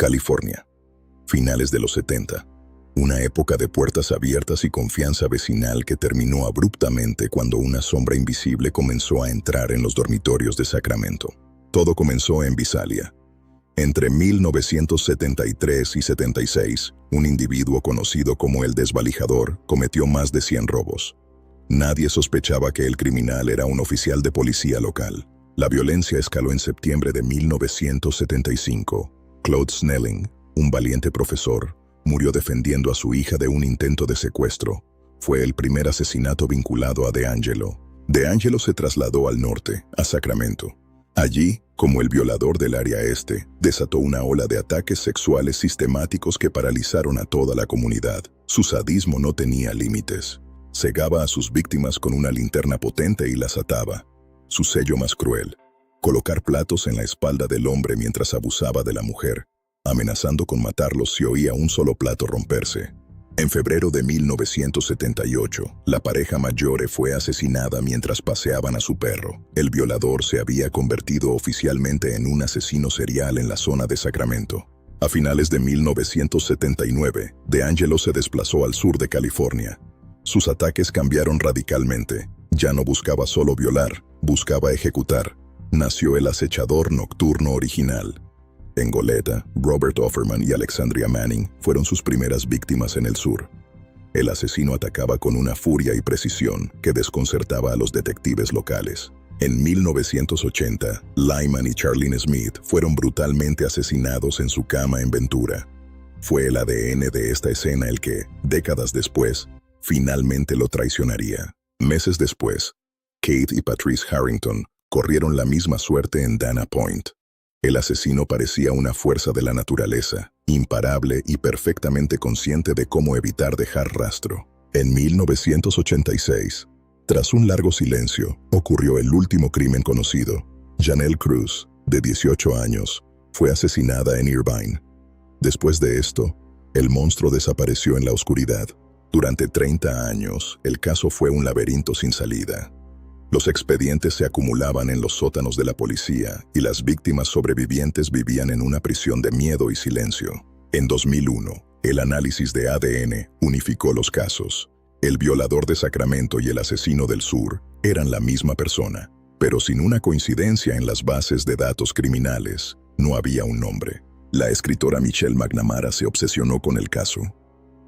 California. Finales de los 70. Una época de puertas abiertas y confianza vecinal que terminó abruptamente cuando una sombra invisible comenzó a entrar en los dormitorios de Sacramento. Todo comenzó en Visalia. Entre 1973 y 76, un individuo conocido como el Desvalijador cometió más de 100 robos. Nadie sospechaba que el criminal era un oficial de policía local. La violencia escaló en septiembre de 1975. Claude Snelling, un valiente profesor, murió defendiendo a su hija de un intento de secuestro. Fue el primer asesinato vinculado a DeAngelo. DeAngelo se trasladó al norte, a Sacramento. Allí, como el violador del área este, desató una ola de ataques sexuales sistemáticos que paralizaron a toda la comunidad. Su sadismo no tenía límites. Cegaba a sus víctimas con una linterna potente y las ataba. Su sello más cruel: colocar platos en la espalda del hombre mientras abusaba de la mujer, amenazando con matarlos si oía un solo plato romperse. En febrero de 1978, la pareja Maggiore fue asesinada mientras paseaban a su perro. El violador se había convertido oficialmente en un asesino serial en la zona de Sacramento. A finales de 1979, DeAngelo se desplazó al sur de California. Sus ataques cambiaron radicalmente. Ya no buscaba solo violar, buscaba ejecutar. Nació el acechador nocturno original. En Goleta, Robert Offerman y Alexandria Manning fueron sus primeras víctimas en el sur. El asesino atacaba con una furia y precisión que desconcertaba a los detectives locales. En 1980, Lyman y Charlene Smith fueron brutalmente asesinados en su cama en Ventura. Fue el ADN de esta escena el que, décadas después, finalmente lo traicionaría. Meses después, Kate y Patrice Harrington corrieron la misma suerte en Dana Point. El asesino parecía una fuerza de la naturaleza, imparable y perfectamente consciente de cómo evitar dejar rastro. En 1986, tras un largo silencio, ocurrió el último crimen conocido. Janelle Cruz, de 18 años, fue asesinada en Irvine. Después de esto, el monstruo desapareció en la oscuridad. Durante 30 años, el caso fue un laberinto sin salida. Los expedientes se acumulaban en los sótanos de la policía y las víctimas sobrevivientes vivían en una prisión de miedo y silencio. En 2001, el análisis de ADN unificó los casos. El violador de Sacramento y el asesino del sur eran la misma persona, pero sin una coincidencia en las bases de datos criminales, no había un nombre. La escritora Michelle McNamara se obsesionó con el caso.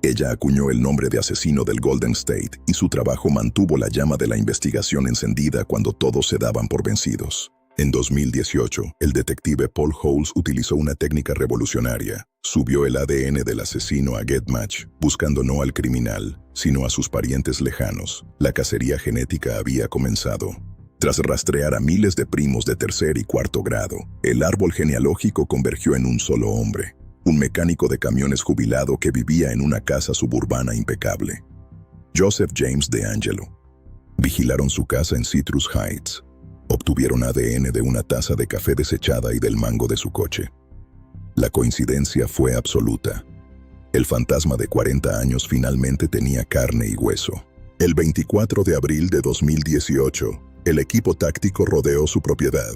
Ella acuñó el nombre de asesino del Golden State y su trabajo mantuvo la llama de la investigación encendida cuando todos se daban por vencidos. En 2018, el detective Paul Holes utilizó una técnica revolucionaria. Subió el ADN del asesino a GetMatch, buscando no al criminal, sino a sus parientes lejanos. La cacería genética había comenzado. Tras rastrear a miles de primos de tercer y cuarto grado, el árbol genealógico convergió en un solo hombre. Un mecánico de camiones jubilado que vivía en una casa suburbana impecable. Joseph James DeAngelo. Vigilaron su casa en Citrus Heights. Obtuvieron ADN de una taza de café desechada y del mango de su coche. La coincidencia fue absoluta. El fantasma de 40 años finalmente tenía carne y hueso. El 24 de abril de 2018, el equipo táctico rodeó su propiedad.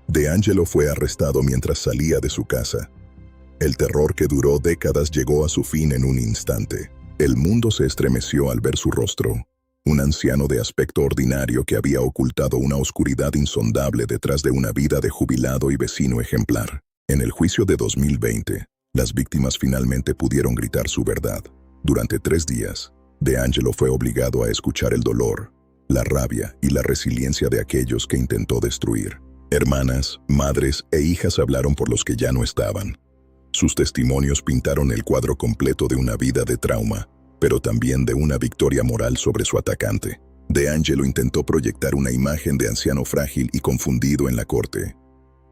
DeAngelo fue arrestado mientras salía de su casa. El terror que duró décadas llegó a su fin en un instante. El mundo se estremeció al ver su rostro. Un anciano de aspecto ordinario que había ocultado una oscuridad insondable detrás de una vida de jubilado y vecino ejemplar. En el juicio de 2020, las víctimas finalmente pudieron gritar su verdad. Durante 3 días, DeAngelo fue obligado a escuchar el dolor, la rabia y la resiliencia de aquellos que intentó destruir. Hermanas, madres e hijas hablaron por los que ya no estaban. Sus testimonios pintaron el cuadro completo de una vida de trauma, pero también de una victoria moral sobre su atacante. DeAngelo intentó proyectar una imagen de anciano frágil y confundido en la corte,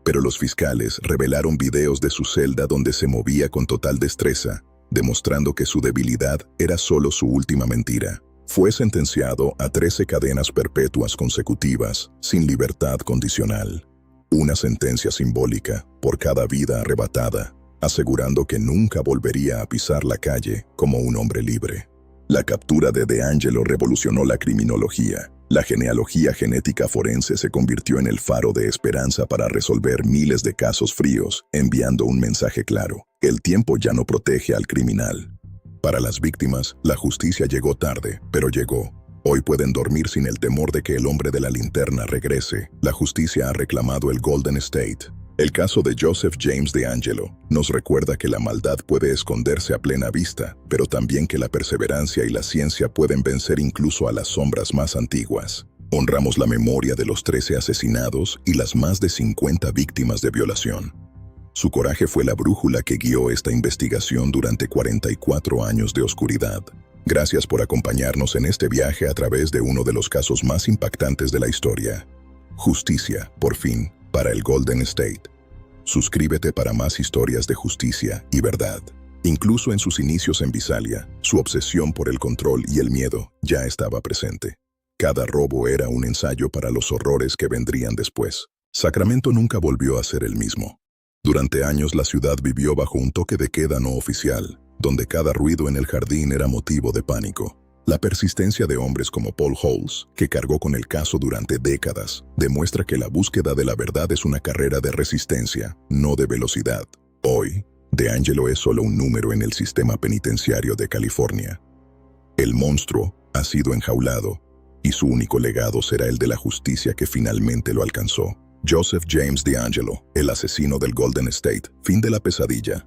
pero los fiscales revelaron videos de su celda donde se movía con total destreza, demostrando que su debilidad era solo su última mentira. Fue sentenciado a 13 cadenas perpetuas consecutivas, sin libertad condicional. Una sentencia simbólica por cada vida arrebatada, asegurando que nunca volvería a pisar la calle como un hombre libre. La captura de DeAngelo revolucionó la criminología. La genealogía genética forense se convirtió en el faro de esperanza para resolver miles de casos fríos, enviando un mensaje claro. El tiempo ya no protege al criminal. Para las víctimas, la justicia llegó tarde, pero llegó. Hoy pueden dormir sin el temor de que el hombre de la linterna regrese. La justicia ha reclamado el Golden State. El caso de Joseph James DeAngelo nos recuerda que la maldad puede esconderse a plena vista, pero también que la perseverancia y la ciencia pueden vencer incluso a las sombras más antiguas. Honramos la memoria de los 13 asesinados y las más de 50 víctimas de violación. Su coraje fue la brújula que guió esta investigación durante 44 años de oscuridad. Gracias por acompañarnos en este viaje a través de uno de los casos más impactantes de la historia. Justicia, por fin, para el Golden State. Suscríbete para más historias de justicia y verdad. Incluso en sus inicios en Visalia, su obsesión por el control y el miedo ya estaba presente. Cada robo era un ensayo para los horrores que vendrían después. Sacramento nunca volvió a ser el mismo. Durante años la ciudad vivió bajo un toque de queda no oficial, donde cada ruido en el jardín era motivo de pánico. La persistencia de hombres como Paul Holes, que cargó con el caso durante décadas, demuestra que la búsqueda de la verdad es una carrera de resistencia, no de velocidad. Hoy, DeAngelo es solo un número en el sistema penitenciario de California. El monstruo ha sido enjaulado, y su único legado será el de la justicia que finalmente lo alcanzó. Joseph James DeAngelo, el asesino del Golden State. Fin de la pesadilla.